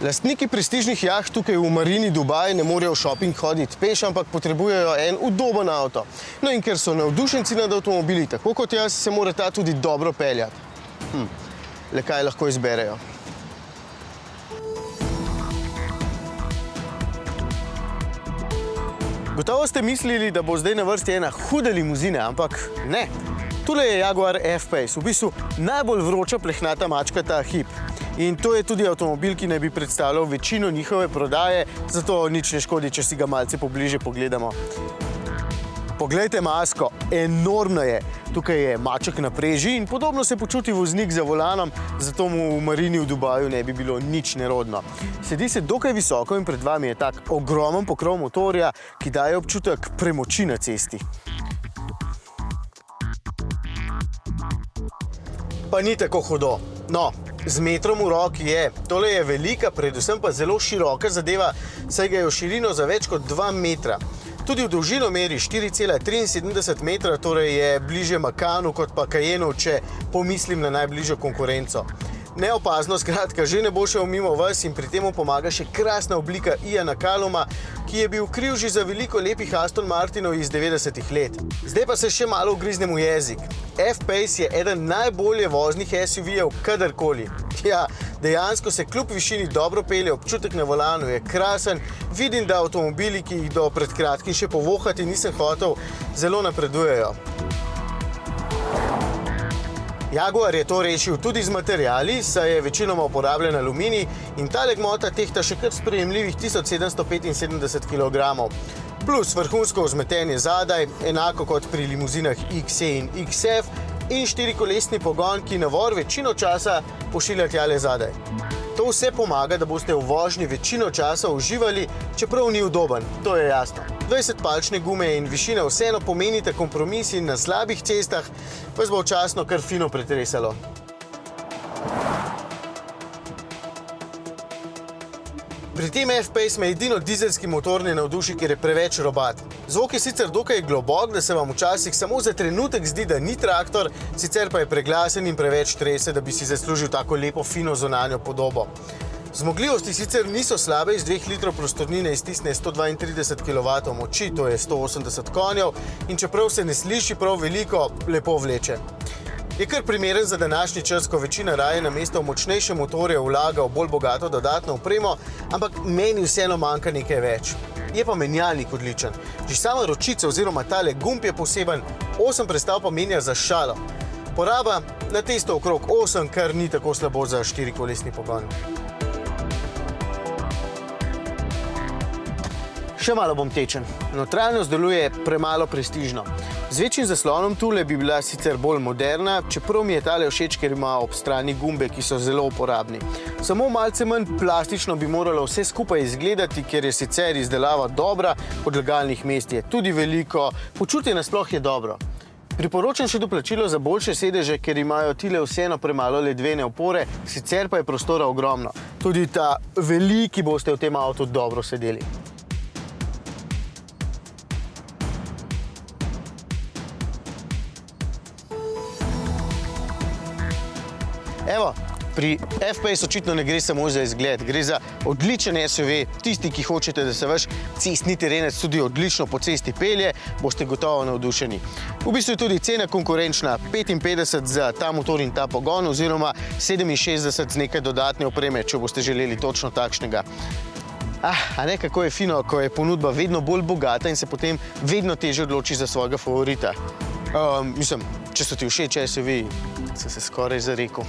Lastniki prestižnih jaht tukaj v Marini Dubaj ne morejo v šoping hoditi peš, ampak potrebujejo en udoben avto. No in ker so navdušenci nad avtomobili, tako kot jaz, se mora ta tudi dobro peljati. Le kaj lahko izberejo? Gotovo ste mislili, da bo zdaj na vrsti ena huda limuzina, ampak ne. Tule je Jaguar F-Pace, v bistvu najbolj vroča plehnata mačka ta hip. In to je tudi avtomobil, ki naj bi predstavljal večino njihove prodaje, zato nič ne škodi, če si ga malce pobliže pogledamo. Poglejte masko, enormna je. Tukaj je maček na preži in podobno se počuti voznik za volanom, zato mu v Marini v Dubaju ne bi bilo nič nerodno. Sedi se dokaj visoko in pred vami je tak ogromen pokrov motorja, ki daje občutek premoči na cesti. Pa ni tako hudo. No, z metrom v roki je. Tole je velika, predvsem pa zelo široka zadeva, saj ga je v širino za več kot 2 metra. Tudi v dolžino meri 4,73 metra, torej je bliže Macanu kot pa Cayenu, če pomislim na najbližjo konkurenco. Neopazno, skratka, že ne bo šel mimo vas in pri temu pomaga še krasna oblika Iana Calluma, ki je bil kriv že za veliko lepih Aston Martinov iz 90-ih let. Zdaj pa se še malo ugriznem v jezik. F-Pace je eden najbolje voznih SUV-jev kadarkoli. Ja, dejansko se kljub višini dobro pelje, občutek na volanu je krasen. Vidim, da avtomobili, ki jih do pred kratkim še povohati nisem hotel, zelo napredujejo. Jaguar je to rešil tudi z materiali, saj je večinoma uporabljen aluminij in tale gmota tehta še kar sprejemljivih 1775 kg. Plus vrhunsko vzmetenje zadaj, enako kot pri limuzinah XE in XF, in 4-kolesni pogon, ki navor večino časa pošilja tjale zadaj. To vse pomaga, da boste v vožnji večino časa uživali, čeprav ni udoben, to je jasno. 20-palčne gume in višina vseeno pomenita kompromis in na slabih cestah vas bo včasno kar fino pretresalo. Pri tem F-Pace me edino dizelski motor ne navduši, ker je preveč robat. Zvok je sicer dokaj globok, da se vam včasih samo za trenutek zdi, da ni traktor, sicer pa je preglasen in preveč trese, da bi si zaslužil tako lepo, fino zunanjo podobo. Zmogljivosti sicer niso slabe, iz 2 litrov prostornine iztisne 132 kW moči, to je 180 konjev, in čeprav se ne sliši prav veliko, lepo vleče. Je kar primeren za današnji čas, ko večina raje namesto močnejše motorje vlaga v bolj bogato dodatno opremo, ampak meni vseeno manjka nekaj več. Je pa menjalnik odličen. Že sama ročica oziroma tale gumb je poseben, 8 prestav pa menja za šalo. Poraba na testo okrog 8, kar ni tako slabo za 4-kolesni pogon. Še malo bom tečen. Notranjost deluje premalo prestižno. Z večjim zaslonom tule bi bila sicer bolj moderna, čeprav mi je tale všeč, ker ima ob strani gumbe, ki so zelo uporabni. Samo malce manj plastično bi moralo vse skupaj izgledati, ker je sicer izdelava dobra, odlagalnih mest je tudi veliko, počutje nasploh je dobro. Priporočam še doplačilo za boljše sedeže, ker imajo tile vseeno premalo ledvene opore, sicer pa je prostora ogromno. Tudi ta veliki boste v tem avtu dobro sedeli. Evo, pri F-Pace očitno ne gre samo za izgled, gre za odličen SUV. Tisti, ki hočete, da se vaš cestni terenec tudi odlično po cesti pelje, boste gotovo navdušeni. V bistvu je tudi cena konkurenčna, 55 za ta motor in ta pogon, oziroma 67 z nekaj dodatne opreme, če boste želeli točno takšnega. A ne, kako je fino, ko je ponudba vedno bolj bogata in se potem vedno težje odloči za svojega favorita. Mislim, če so ti všeč SUV, sem se skoraj zarekel.